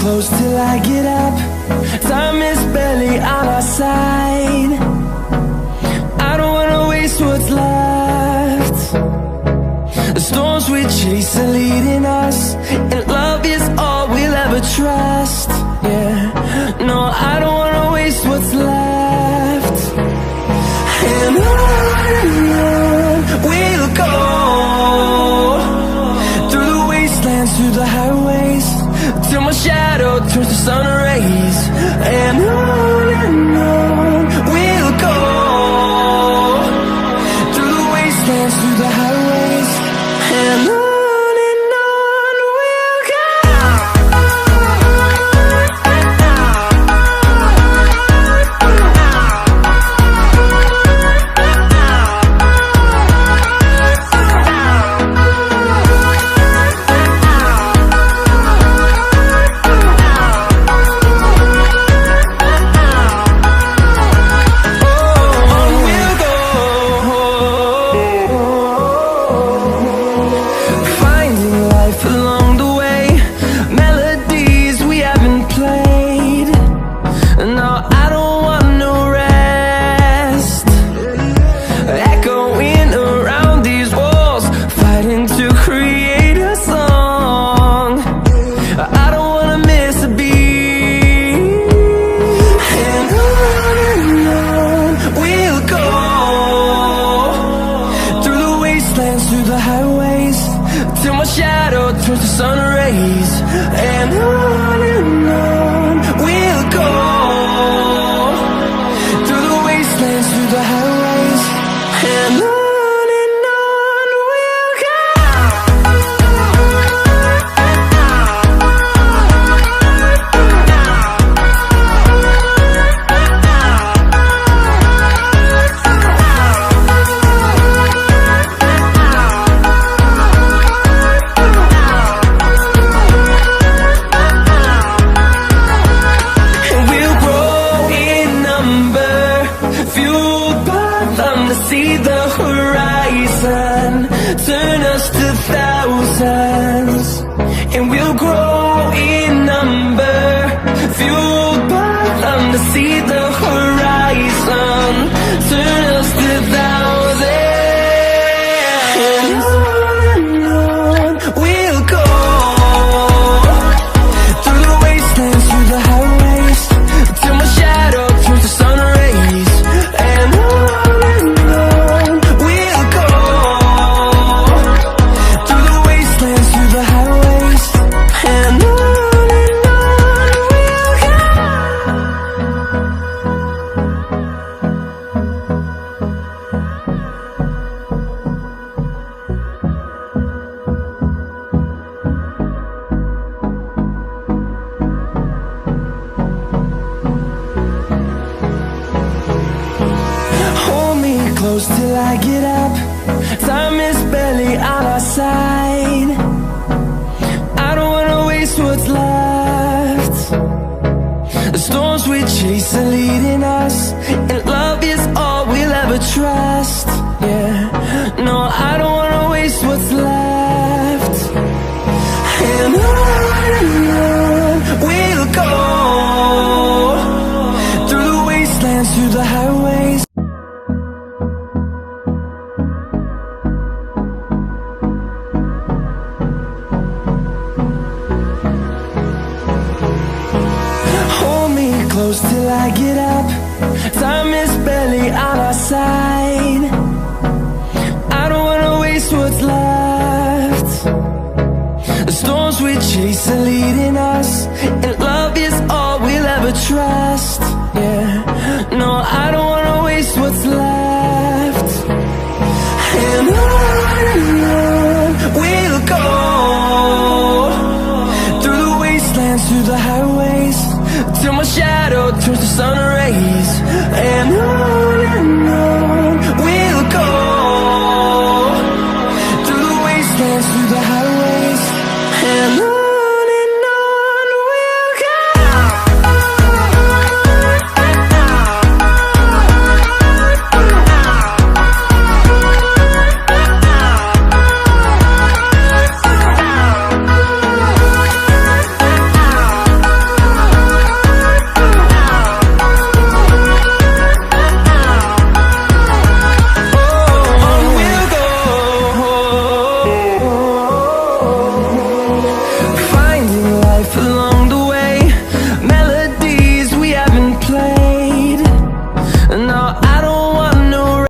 Close till I get up. Time is barely on our side. I don't wanna waste what's left. The storms we chase are leading us, and love is all we'll ever trust. Yeah, no, I don't wanna waste what's left. And on we'll go, through the wastelands, through the highways, till my shadow turns to sun rays. And on we'll go, through the wastelands, through the highways, and on we'll go. Through the highways, till my shadow turns to sun rays. And on we'll go, through the wastelands, through the highways, and on we'll go. See the horizon, turn us to thousands, and we'll grow in number, fueled by them to see the horizon, turn us to thousands, and on we'll go, through the wastelands, through the highways, till my shadow turns to sun rays. And close till I get up. Time is barely on our side. I don't wanna waste what's left. The storms we chase are leading us, and love is all we'll ever trust. Yeah, no, I don't wanna waste what's left. And on we'll go, through the wastelands, through the highways. Close till I get up. Time is barely on our side. I don't wanna waste what's left. The storms we chase are leading us, and love is all we'll ever trust. Yeah, no, I don't wanna waste what's left. And on we'll go, through the wastelands, through the highways, till my shadow turns to sun rays. And